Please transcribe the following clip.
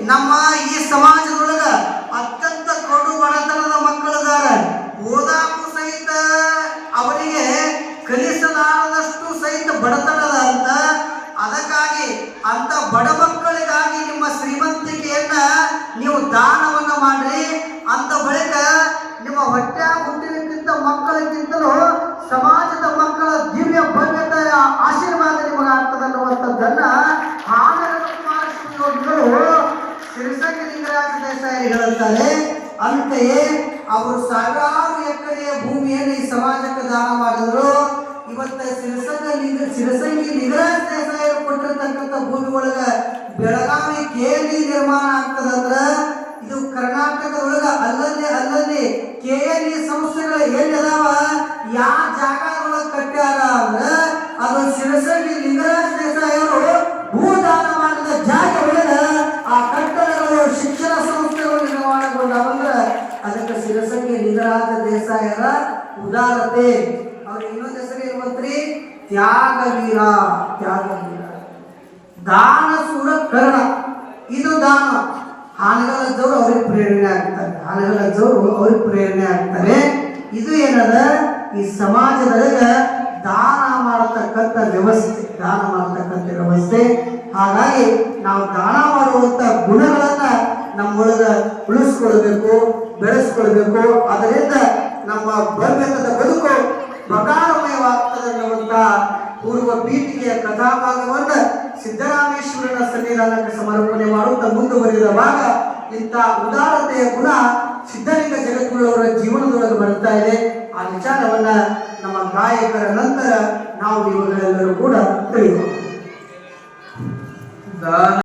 ನಮ್ಮ ಈ ಸಮಾಜದೊಳಗ ಅತ್ಯಂತ ಕಡು ಬಡತನದ ಮಕ್ಕಳಿದಾರ. ಓದಾಕು ಸಹಿತ ಅವರಿಗೆ ಕಲಿಸಲಾರದಷ್ಟು ಸಹಿತ ಬಡತನದ ಅಂತ. ಅದಕ್ಕಾಗಿ ಅಂತ ಬಡ ಮಕ್ಕಳಿಗಾಗಿ ನಿಮ್ಮ ಶ್ರೀಮಂತಿಕೆಯನ್ನ ನೀವು ದಾನವನ್ನ ಮಾಡ್ರಿ. ಅಂತ ಬಳಿಕ ನಿಮ್ಮ ಹೊಟ್ಟೆ ಹುಟ್ಟಿನಕ್ಕಿಂತ ಮಕ್ಕಳಿಗಿಂತಲೂ ಸಮಾಜದ ಮಕ್ಕಳ ದಿವ್ಯ ಭವ್ಯತೆಯ ಆಶೀರ್ವಾದ ನಿಮಗಾಗ್ತದೆ ಅನ್ನುವಂಥದ್ದನ್ನ ಶಿರಸಂಗಿ ಲಿಂಗರಾಜ ದೇಸಾಯಿ ಹೇಳುತ್ತಾರೆ. ಅಂತೆಯೇ ಅವರು ಸಾವಿರಾರು ಎಕರೆಯ ಭೂಮಿಯನ್ನು ಈ ಸಮಾಜಕ್ಕೆ ದಾನ ಮಾಡಿದ್ರು. ಇವತ್ತ ಶಿರಸಂಗಿ ಲಿಂಗರಾಜ ದೇಸಾಯಿ ಕೊಟ್ಟಿರ್ತಕ್ಕಂಥ ಭೂಮಿ ಒಳಗ ಬೆಳಗಾವಿ KLE ನಿರ್ಮಾಣ ಆಗ್ತದಂದ್ರ ಇದು ಕರ್ನಾಟಕದೊಳಗ ಅಲ್ಲಲ್ಲಿ KLE ಸಂಸ್ಥೆಗಳು ಎಲ್ಲಿದಾವ ಯಾವ ಜಾಗದೊಳಗ ಕಟ್ಟ್ಯಾರ ಅಂದ್ರ ಅದು ಶಿರಸಂಗಿ ಲಿಂಗರಾಜ ದೇಸಾಯಿ ಅವರು ಭೂದಾನ ಮಾಡಿದ ಜಾಗ ಒಳಗ ಆ ಕಟ್ಟಡಗಳು ಶಿಕ್ಷಣ ಸಂಸ್ಥೆಗಳು ನಿರ್ಮಾಣಗೊಂಡವಂದ್ರ ಅದಕ್ಕೆ ಶಿರಸಂಗಿ ಲಿಂಗರಾಜ ದೇಸಾಯರ ಉದಾರತೆ. ಅವ್ರಿಗೆ ಇನ್ನೊಂದು ಹೆಸರು ಇರುವಂತ್ರಿ ತ್ಯಾಗವೀರ. ದಾನ ಸೂರ ಕರ್ಣ. ಇದು ದಾನ. ಹಾನಗಲಜ್ಜವರು ಅವ್ರಿಗೆ ಪ್ರೇರಣೆ ಆಗ್ತಾರೆ. ಇದು ಏನದ ಈ ಸಮಾಜದೊಳಗ ದಾನ ಮಾಡತಕ್ಕಂಥ ವ್ಯವಸ್ಥೆ. ಹಾಗಾಗಿ ನಾವು ದಾನ ಮಾಡುವಂತ ಗುಣಗಳನ್ನ ನಮ್ಮೊಳಗ ಉಳಿಸ್ಕೊಳ್ಬೇಕು, ಬೆಳೆಸ್ಕೊಳ್ಬೇಕು. ಅದರಿಂದ ನಮ್ಮ ಭವ್ಯತದ ಬದುಕು ಬಕಾರಮಯವಾಗ್ತದೆ ಅನ್ನುವಂತ ಪೂರ್ವ ಪೀಠಿಕೆಯ ಕಥಾಭಾಗವನ್ನ ಸಿದ್ದರಾಮೇಶ್ವರನ ಸನ್ನಿಧಾನಕ್ಕೆ ಸಮರ್ಪಣೆ ಮಾಡುತ್ತಾ ಮುಂದುವರಿದವಾಗ ಇಂಥ ಉದಾರತೆಯ ಗುಣ ಸಿದ್ಧಲಿಂಗ ಜಗದ್ಗುರುವವರ ಜೀವನದೊಳಗೆ ಬರ್ತಾ ಇದೆ. ಆ ವಿಚಾರವನ್ನ ನಮ್ಮ ಗಾಯಕರ ನಂತರ ನಾವು ಇವುಗಳೆಲ್ಲರೂ ಕೂಡ ತಿಳಿಯೋಣ.